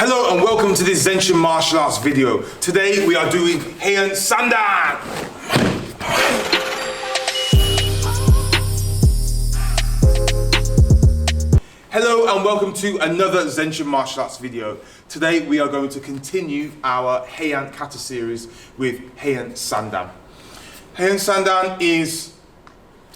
Hello and welcome to this Zen-Shin martial arts video. Today we are doing Heian Sandan. Hello and welcome to another Zen-Shin martial arts video. Today we are going to continue our Heian Kata series with Heian Sandan. Heian Sandan is,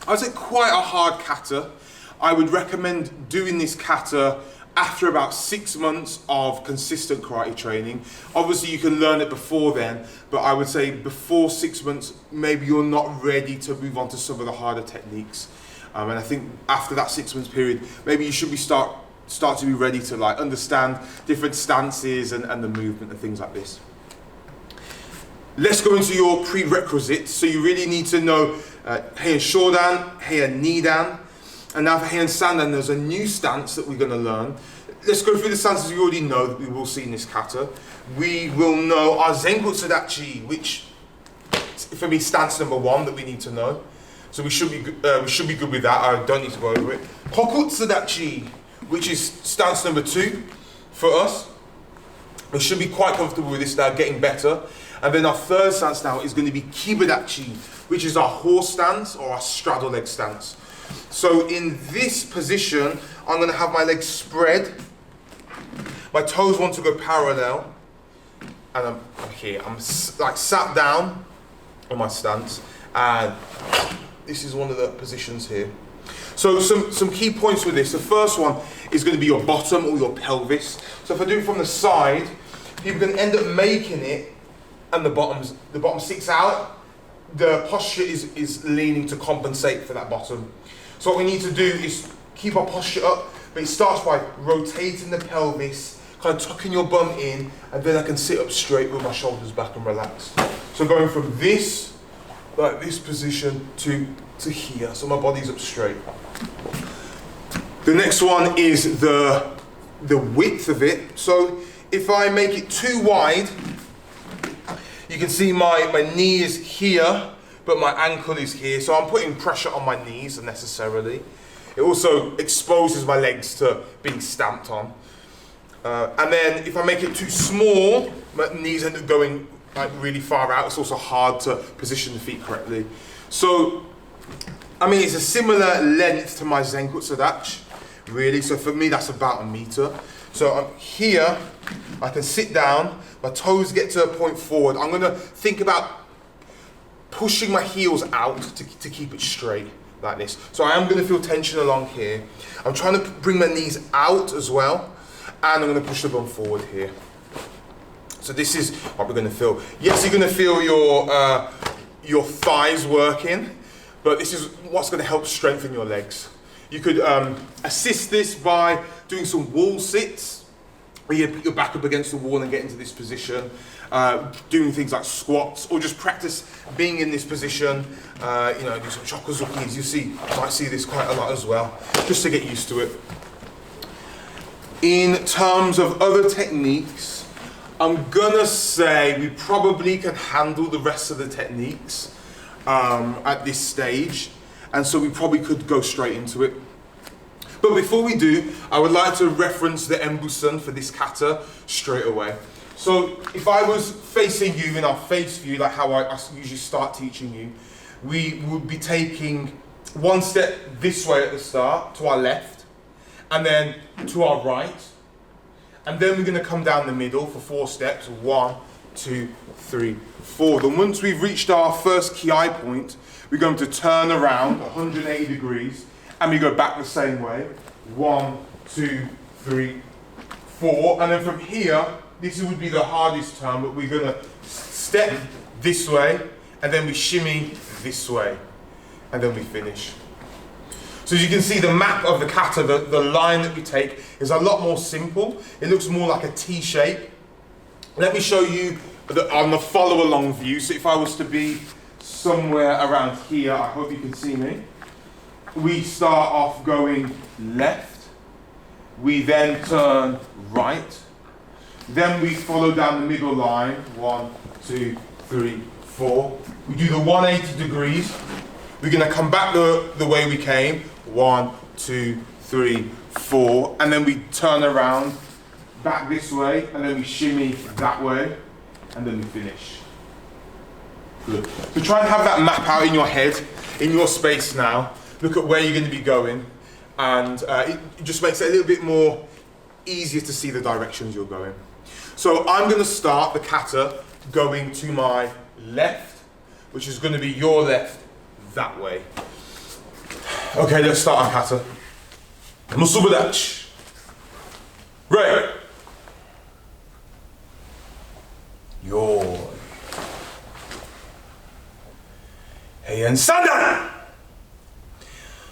I'd say, quite a hard kata. I would recommend doing this kata after about 6 months of consistent karate training. Obviously you can learn it before then, but I would say before 6 months, maybe you're not ready to move on to some of the harder techniques. And I think after that 6 months period, maybe you should be start to be ready to like understand different stances and the movement and things like this. Let's go into your prerequisites. So you really need to know Heian Shodan, Heian Nidan. And now for Heian Sandan, there's a new stance that we're going to learn. Let's go through the stances we already know that we will see in this kata. We will know our Zenkutsudachi, which for me stance number 1 that we need to know. So we should be good with that. I don't need to go over it. Kokutsudachi, which is stance number 2 for us. We should be quite comfortable with this now, getting better. And then our third stance now is going to be Kibidachi, which is our horse stance or our straddle leg stance. So in this position, I'm going to have my legs spread. My toes want to go parallel. And I'm here. I'm like sat down on my stance. And this is one of the positions here. So some key points with this. The first one is going to be your bottom or your pelvis. So if I do it from the side, people can end up making it and the bottom sticks out. The posture is leaning to compensate for that bottom. So what we need to do is keep our posture up, but it starts by rotating the pelvis, kind of tucking your bum in, and then I can sit up straight with my shoulders back and relax. So going from this, like this position to here, so my body's up straight. The next one is the width of it. So if I make it too wide, you can see my knee is here, but my ankle is here, so I'm putting pressure on my knees unnecessarily. It also exposes my legs to being stamped on. And then if I make it too small, my knees end up going like really far out. It's also hard to position the feet correctly. So, I mean, it's a similar length to my Zenkutsudachi, really. So for me, that's about 1 meter. So I'm here, I can sit down, my toes get to a point forward. I'm gonna think about pushing my heels out to keep it straight, like this. So I am going to feel tension along here. I'm trying to bring my knees out as well, and I'm going to push the bum forward here. So this is what we're going to feel. Yes, you're going to feel your thighs working, but this is what's going to help strengthen your legs. You could assist this by doing some wall sits, where you put your back up against the wall and get into this position. Doing things like squats, or just practice being in this position. You know, do some chokozukis. You might see this quite a lot as well, just to get used to it. In terms of other techniques, I'm gonna say we probably can handle the rest of the techniques at this stage, and so we probably could go straight into it. But before we do, I would like to reference the Embusen for this kata straight away. So if I was facing you in our face view, like how I usually start teaching you, we would be taking 1 step this way at the start, to our left, and then to our right. And then we're going to come down the middle for 4 steps, 1, 2, 3, 4. Then once we've reached our first ki point, we're going to turn around 180 degrees, and we go back the same way. 1, 2, 3, 4. And then from here, this would be the hardest turn, but we're going to step this way, and then we shimmy this way, and then we finish. So as you can see, the map of the kata, the line that we take, is a lot more simple. It looks more like a T shape. Let me show you on the follow along view. So if I was to be somewhere around here, I hope you can see me. We start off going left. We then turn right. Then we follow down the middle line, 1, 2, 3, 4. We do the 180 degrees. We're going to come back the way we came, 1, 2, 3, 4, and then we turn around back this way, and then we shimmy that way, and then we finish. Good. So try and have that map out in your head, in your space now. Look at where you're going to be going, and it just makes it a little bit more easier to see the directions you're going. So I'm going to start the kata going to my left, which is going to be your left that way. Okay, let's start our kata. Musubudachi. Right. Yoi. Heian Sandan.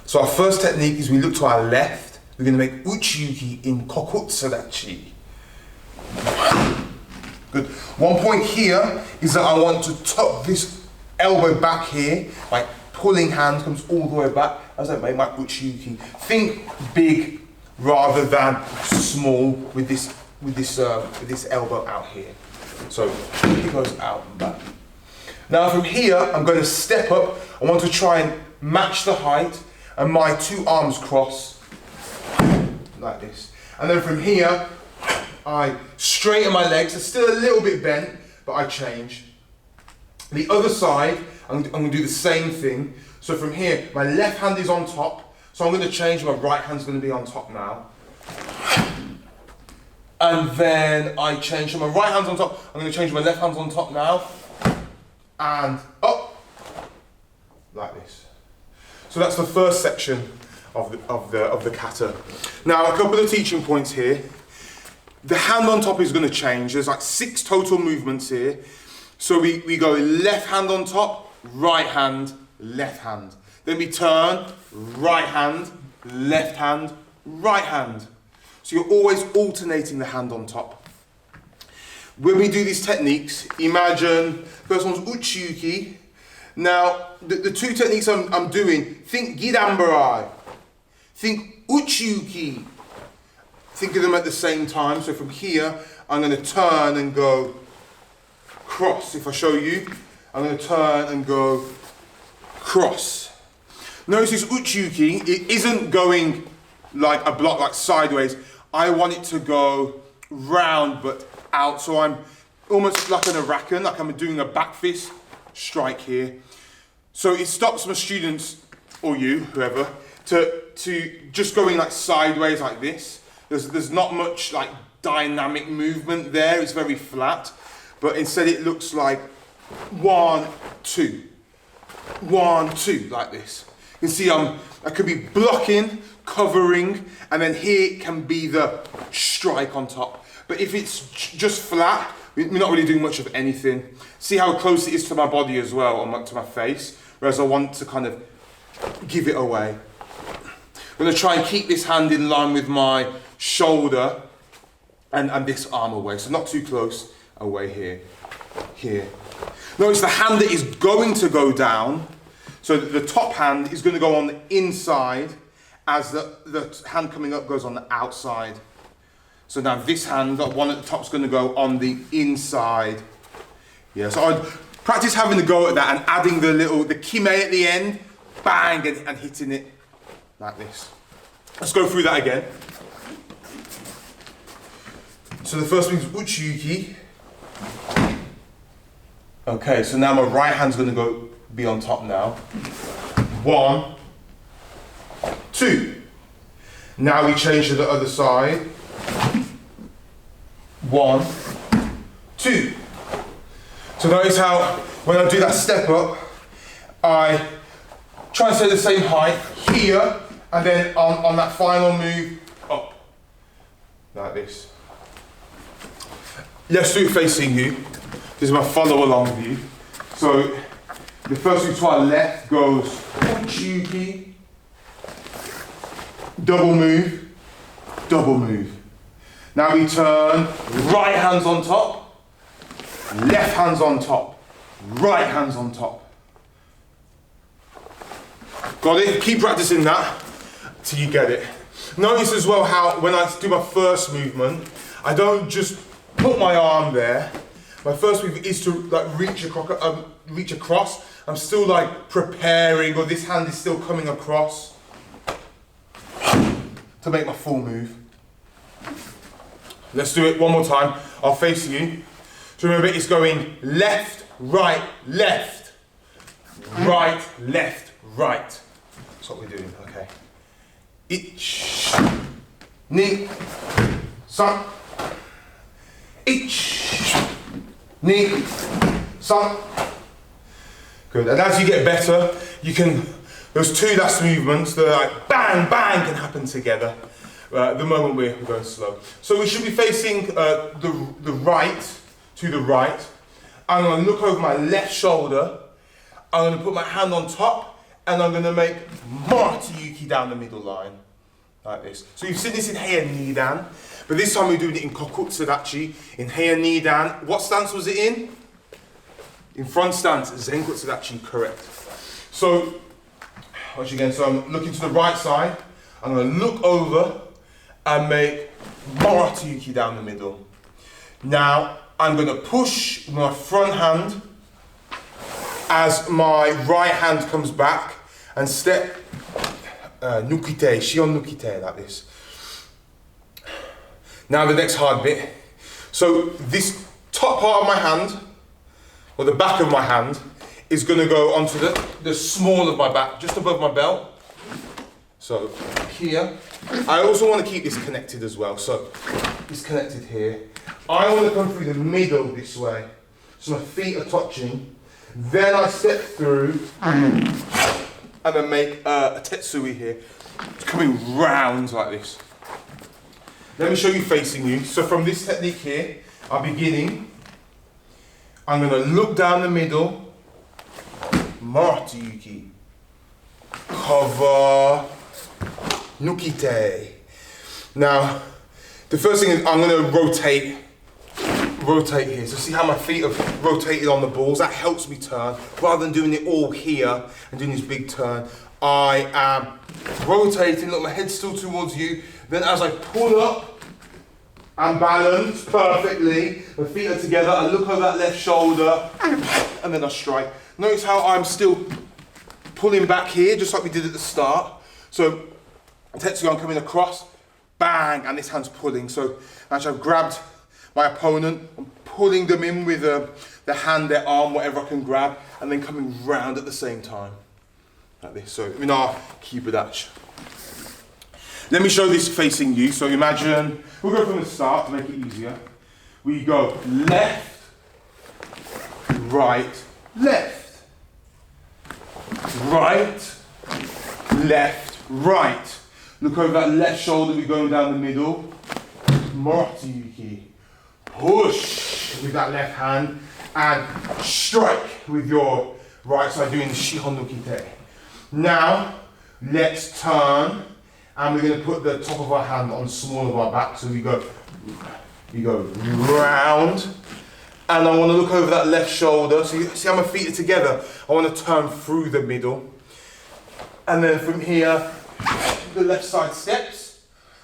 So our first technique is we look to our left. We're going to make uchiyuki in kokutsadachi. Good. One point here is that I want to tuck this elbow back here, like pulling hand comes all the way back as I make my uchiyuki. Think big rather than small with this elbow out here. So it goes out and back. Now from here, I'm going to step up. I want to try and match the height, and my two arms cross like this. And then from here, I straighten my legs. They're still a little bit bent, but I change. The other side, I'm going to do the same thing. So from here, my left hand is on top. So I'm going to change. My right hand's going to be on top now. And then I change. So my right hand's on top. I'm going to change. My left hand's on top now. And up, like this. So that's the first section of the kata. Now a couple of teaching points here. The hand on top is going to change. There's like 6 total movements here. So we go left hand on top, right hand, left hand. Then we turn, right hand, left hand, right hand. So you're always alternating the hand on top. When we do these techniques, imagine, first one's uchiyuki. Now, the 2 techniques I'm doing, think gidanbarai, think uchiyuki. Think of them at the same time. So from here, I'm going to turn and go cross. If I show you, I'm going to turn and go cross. Notice this uchiyuki, it isn't going like a block, like sideways. I want it to go round but out. So I'm almost like an arakan, like I'm doing a back fist strike here. So it stops my students, or you, whoever, to just going like sideways like this. There's not much like dynamic movement there. It's very flat, but instead it looks like 1, 2, 1, 2 like this. You can see I could be blocking, covering, and then here can be the strike on top. But if it's just flat, we're not really doing much of anything. See how close it is to my body as well, or to my face, whereas I want to kind of give it away. I'm going to try and keep this hand in line with my shoulder and this arm away, so not too close away here. Notice the hand that is going to go down, so the top hand is going to go on the inside as the hand coming up goes on the outside. So now this hand, the one at the top, is going to go on the inside. Yeah, so I'd practice having a go at that and adding the kime at the end, bang, and hitting it like this. Let's go through that again. So the first thing is uchiyuki. Okay, so now my right hand's going to be on top now. 1, 2. Now we change to the other side. 1, 2. So notice how when I do that step up, I try and stay the same height here, and then on that final move, up. Like this. Let's do it facing you. This is my follow along view. So the first move to our left goes uchiyuki, double move, double move. Now we turn, right hands on top, left hands on top, right hands on top. Got it? Keep practicing that till you get it. Notice as well how when I do my first movement, I don't just put my arm there. My first move is to like reach across. I'm still like preparing, or this hand is still coming across to make my full move. Let's do it one more time. I'll face you. So remember, it's going left, right, left, right, left, right. That's what we're doing, okay. Ich, ni, san. Ich, ni, san. Good, and as you get better, you can, those two last movements, they're like bang, bang, can happen together. The moment we're going slow. So we should be facing the right, to the right. I'm going to look over my left shoulder. I'm going to put my hand on top, and I'm going to make Maratayuki down the middle line, like this. So you've seen this in Heian Nidan, but this time we're doing it in Kokutsurachi. In Heian Nidan, what stance was it in? In front stance, Zen-Kutsurachi, correct. So, once again, so I'm looking to the right side. I'm going to look over and make Maratayuki down the middle. Now, I'm going to push my front hand as my right hand comes back and step Nukite, Shion Nukite, like this. Now the next hard bit. So this top part of my hand, or the back of my hand, is going to go onto the small of my back, just above my belt. So here, I also want to keep this connected as well. So it's connected here. I want to come through the middle this way. So my feet are touching. Then I step through and then make a tetsui here. It's coming round like this. Let me show you facing you. So from this technique here, I'm beginning. I'm going to look down the middle. Maratayuki. Cover. Nukite. Now, the first thing is I'm going to rotate here. So see how my feet have rotated on the balls? That helps me turn. Rather than doing it all here and doing this big turn, I am rotating. Look, my head's still towards you. Then as I pull up and balance perfectly, my feet are together, I look over that left shoulder and then I strike. Notice how I'm still pulling back here, just like we did at the start. So Tetsuya, I'm coming across, bang, and this hand's pulling. So actually I've grabbed my opponent, I'm pulling them in with the hand, their arm, whatever I can grab, and then coming round at the same time, like this. So in our Kibudachi. Let me show this facing you. So imagine, we'll go from the start to make it easier. We go left, right, left, right, left, right. Look over that left shoulder, we're going down the middle. Maratayuki. Push with that left hand and strike with your right side doing the Shihon no Kite. Now, let's turn and we're going to put the top of our hand on the small of our back. So we go round and I want to look over that left shoulder. So you see how my feet are together? I want to turn through the middle. And then from here, the left side steps.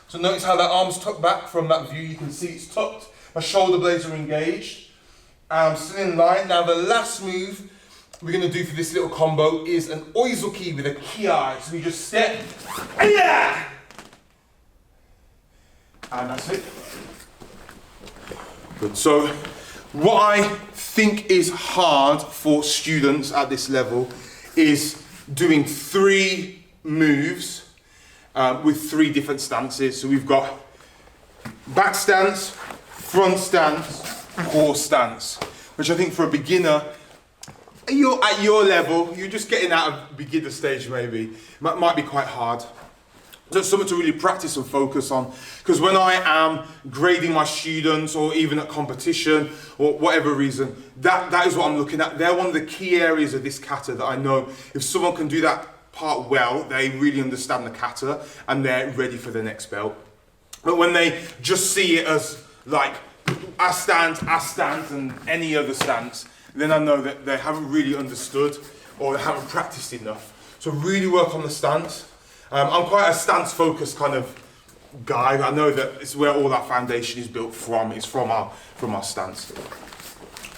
So notice how that arm's tucked back from that view. You can see it's tucked. My shoulder blades are engaged. I'm still in line. Now the last move we're going to do for this little combo is an oizuki with a kiai. So we just step, and that's it. Good. So what I think is hard for students at this level is doing 3 moves with 3 different stances. So we've got back stance, front stance, core stance, which I think for a beginner, you're at your level, you're just getting out of beginner stage maybe, might be quite hard. So it's something to really practice and focus on, because when I am grading my students or even at competition or whatever reason, that is what I'm looking at. They're one of the key areas of this kata that I know if someone can do that part well, they really understand the kata and they're ready for the next belt. But when they just see it as like a stance, and any other stance, then I know that they haven't really understood or they haven't practiced enough. So really work on the stance. I'm quite a stance-focused kind of guy. I know that it's where all our foundation is built from. It's from our stance.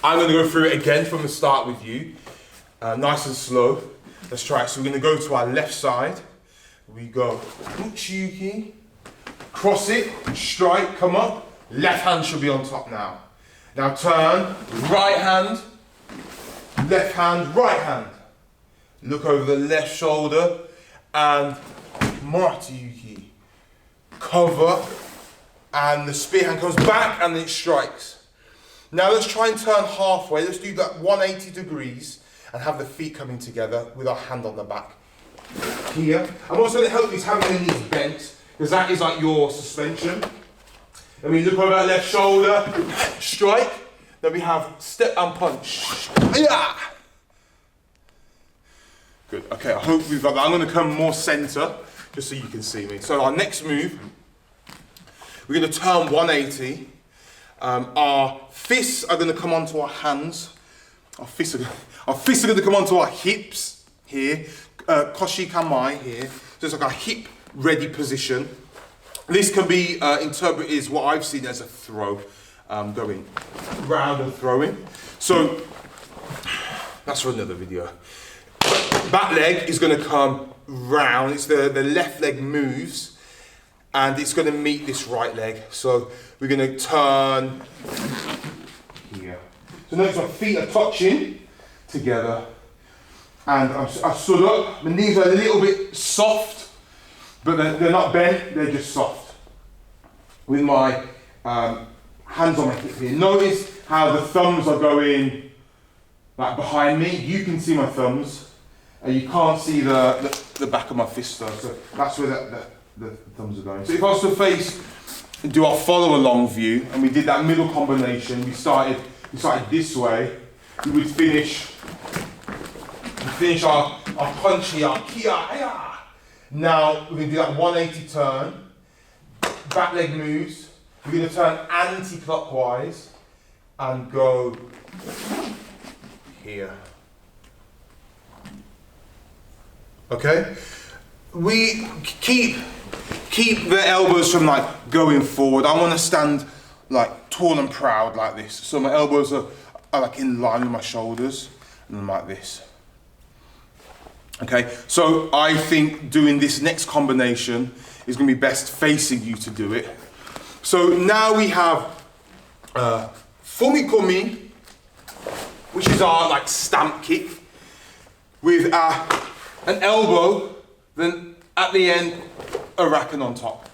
I'm going to go through it again from the start with you, nice and slow. Let's try it. So we're going to go to our left side. We go Uchiyuki, cross it, strike, come up, Left hand should be on top now. Now turn, right hand, left hand, right hand. Look over the left shoulder and Maratayuki. Cover, and the spear hand comes back and then it strikes. Now let's try and turn halfway. Let's do that 180 degrees and have the feet coming together with our hand on the back. Here. I'm also going to help you having the knees bent, because that is like your suspension. Then we look over that left shoulder, strike. Then we have step and punch. Yeah. Good. Okay, I hope we've got that. I'm going to come more center, just so you can see me. So our next move, we're going to turn 180. Our fists are going to come onto our hands. Our fists are going to come onto our hips here. Koshi Kamai here. So it's like a hip ready position. This can be interpreted as what I've seen as a throw, going round and throwing. So that's for another video. That leg is going to come round. It's the left leg moves and it's going to meet this right leg. So we're going to turn here. So notice my feet are touching together and I stood up. My knees are a little bit soft, but they're not bent, they're just soft. With my hands on my hip here. Notice how the thumbs are going like behind me. You can see my thumbs. You can't see the back of my fist though. So that's where the thumbs are going. So if I was to face and do our follow along view, and we did that middle combination, we started this way, we would finish our punch here, kia. Now we're going to do that 180 turn, back leg moves, we're going to turn anti-clockwise and go here. Okay? We keep the elbows from like going forward. I want to stand like tall and proud like this. So my elbows are like in line with my shoulders and then like this. Okay, so I think doing this next combination is going to be best facing you to do it. So now we have Fumikumi, which is our like stamp kick, with an elbow, then at the end, a racken on top.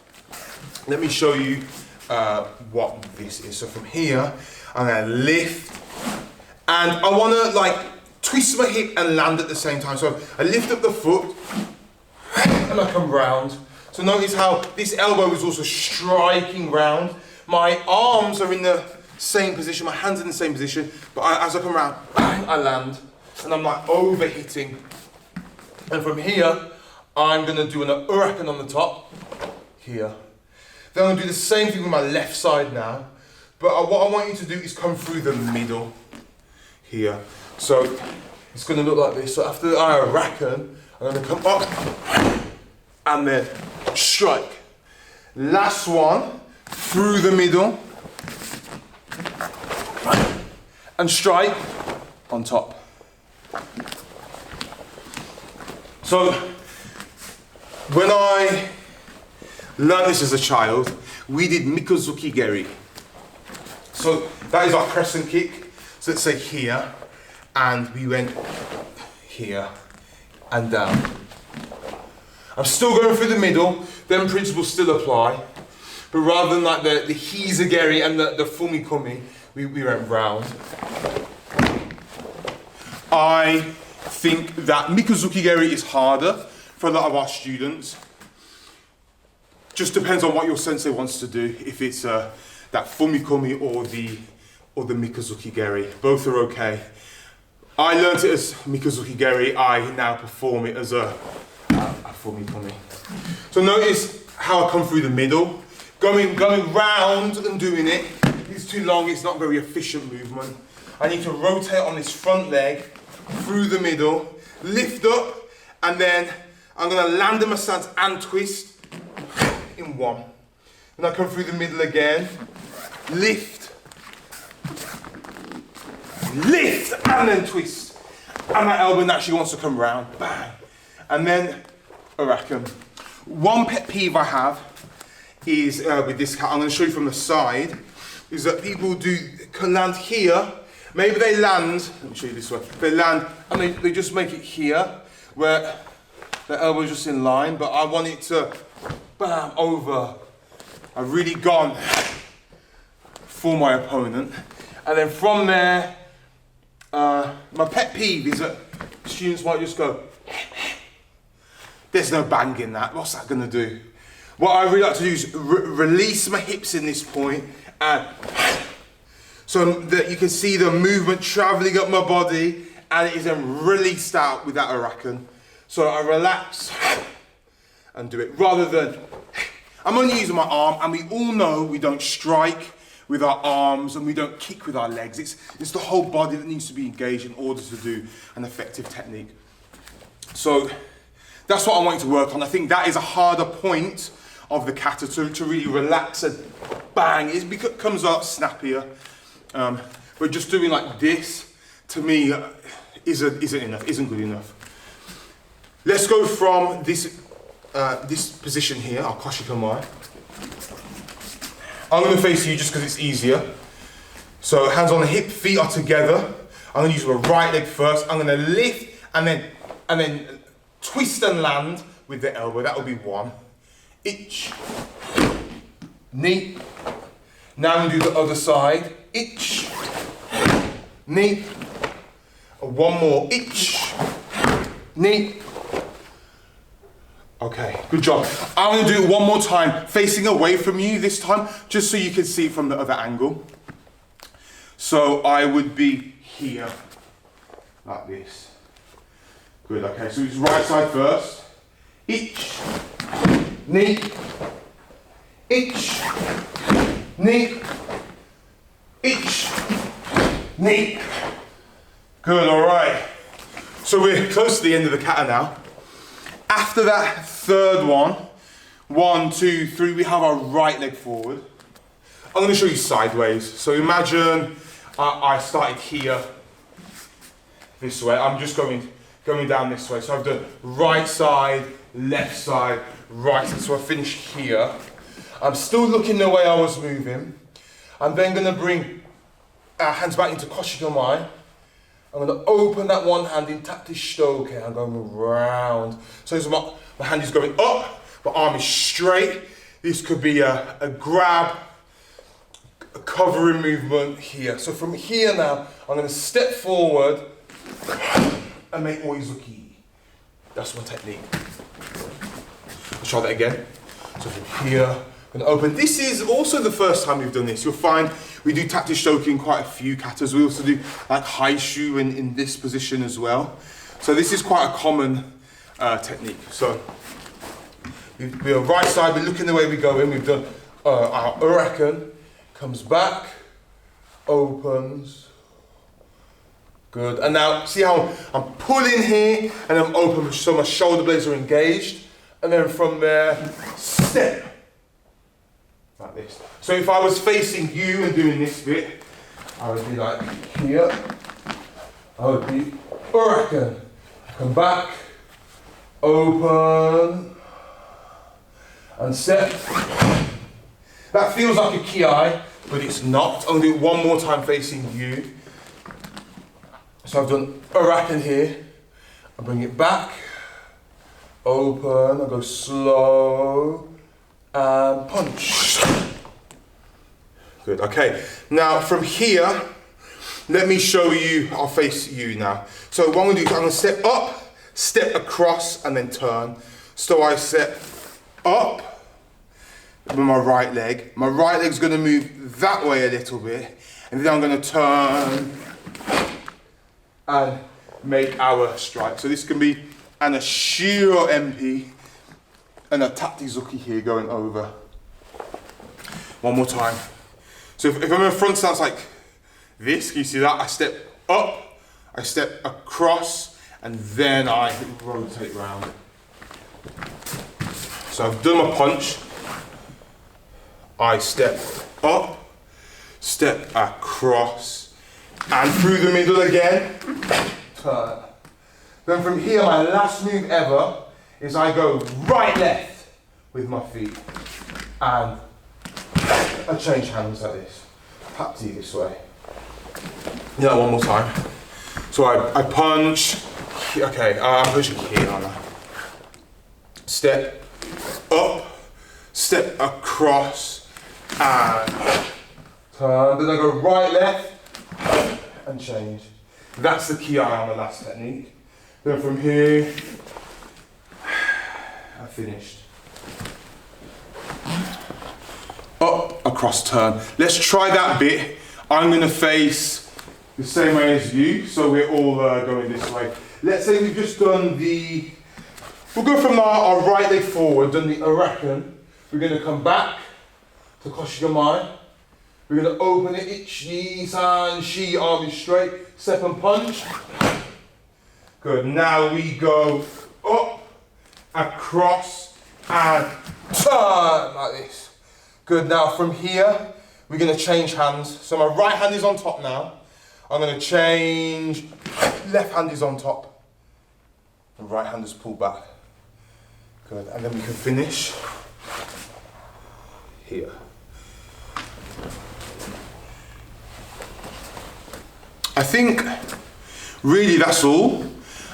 Let me show you what this is. So from here, I'm going to lift, and I want to like twist my hip and land at the same time. So I lift up the foot, and I come round. So notice how this elbow is also striking round. My arms are in the same position, my hands in the same position, but as I come round, bang, I land, and I'm like over hitting. And from here, I'm going to do an urakan on the top, here. Then I'm going to do the same thing with my left side now, but what I want you to do is come through the middle, here. So it's going to look like this. So after I urakan, I'm going to come up, and then strike. Last one, through the middle, and strike on top. So, when I learned this as a child, we did Mikazuki Geri. So that is our crescent kick. So let's say here, and we went here and down. I'm still going through the middle, them principles still apply, but rather than like the Hizageri and the Fumikumi, we went round. I think that Mikazuki Geri is harder for a lot of our students. Just depends on what your sensei wants to do, if it's that Fumikumi or the Mikazuki Geri. Both are okay. I learnt it as Mikazuki Geri, I now perform it as a Fumikumi. So notice how I come through the middle. Going round and doing it, it's too long, it's not very efficient movement. I need to rotate on this front leg, through the middle, lift up, and then I'm going to land in my stance and twist in one. Then I come through the middle again, lift, and then twist. And my elbow naturally wants to come round, bang. And then urakan. One pet peeve I have is with this cat, I'm going to show you from the side. is that people can land here. Maybe they land, let me show you this way, they land and they just make it here, where the elbow is just in line, but I want it to, bam, over. I've really gone for my opponent. And then from there, my pet peeve is that students might just go, there's no bang in that, what's that gonna do? What I really like to do is release my hips in this point, and so that you can see the movement traveling up my body, and it is then released out with that Uraken. So I relax and do it, rather than, I'm only using my arm, and we all know we don't strike with our arms and we don't kick with our legs. It's the whole body that needs to be engaged in order to do an effective technique. So that's what I want you to work on. I think that is a harder point of the kata, to really relax and bang. It becomes a lot snappier. But just doing like this, to me, isn't good enough. Let's go from this position here, our Koshikamai. I'm going to face you just because it's easier. So hands on the hip, feet are together. I'm going to use my right leg first. I'm going to lift and then twist and land with the elbow. That will be one. Ich, knee. Now I'm going to do the other side. Ich, knee. One more. Ich, knee. Okay, good job. I'm going to do it one more time, facing away from you this time, just so you can see it from the other angle. So I would be here, like this. Good, okay, so it's right side first. Ich, knee, ich, knee, ich, knee. Good, all right. So we're close to the end of the kata now. After that third one, 1, 2, 3, we have our right leg forward. I'm going to show you sideways. So imagine I started here, this way. I'm just going down this way. So I've done right side, left side, right side. So I finish here. I'm still looking the way I was moving. I'm then going to bring our hands back into Koshikamai. I'm going to open that one hand in Tate Shotokan. I'm going round. So my hand is going up, my arm is straight. This could be a grab, a covering movement here. So from here now, I'm going to step forward and make Oizuki. That's my technique. Let's try that again. So from here, I'm going to open. This is also the first time we've done this. You'll find we do Tate Shotokan in quite a few katas. We also do like Haishu in this position as well. So this is quite a common technique. So we're right side, we're looking the way we go in. We've done our Uraken, comes back, opens. Good. And now see how I'm pulling here and I'm open, so my shoulder blades are engaged. And then from there, step. Like this. So if I was facing you and doing this bit, I would be like here. I would be Uraken. Come back, open, and step. That feels like a kiai, but it's not. I'm going to do it one more time facing you. So I've done Uraken here. I bring it back, open, I go slow, and punch. Good, okay. Now from here, let me show you, I'll face you now. So what I'm going to do is I'm going to step up, step across, and then turn. So I step up with my right leg. My right leg's going to move that way a little bit. And then I'm going to turn and make our strike. So this can be an Ashiro MP and a Tatezuki here going over. One more time. So if I'm in front stance like this, can you see that? I step up, I step across, and then I rotate round. So I've done my punch. I step up, step across, and through the middle again, turn. Then from here, my last move ever is I go right left with my feet, and I change hands like this. Papti this way. Yeah, one more time. So I punch. Okay, I'm pushing here, aren't I? Step up, step across, and turn. Then I go right, left, and change. That's the ki on the last technique. Then from here, I finished. Up, across, turn. Let's try that bit. I'm gonna face the same way as you, so we're all going this way. Let's say we've just done we'll go from our right leg forward, done the Arakan. We're gonna come back to Koshigamai. We're gonna open it, Ichi, San, Shi, arm is straight, step and punch. Good, now we go up, across, and turn like this. Good, now from here, we're gonna change hands. So my right hand is on top now. I'm gonna change, left hand is on top. The right hand is pulled back. Good, and then we can finish here. I think really that's all.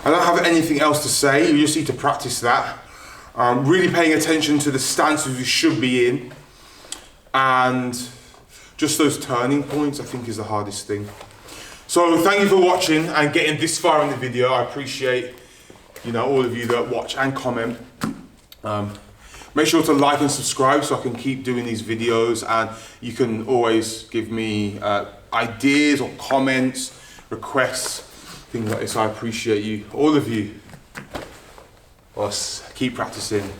I don't have anything else to say. You just need to practice that. Really paying attention to the stances you should be in, and just those turning points I think is the hardest thing. So thank you for watching and getting this far in the video. I appreciate all of you that watch and comment. Make sure to like and subscribe so I can keep doing these videos, and you can always give me ideas or comments, requests, things like this. I appreciate you, all of you. Us, keep practicing.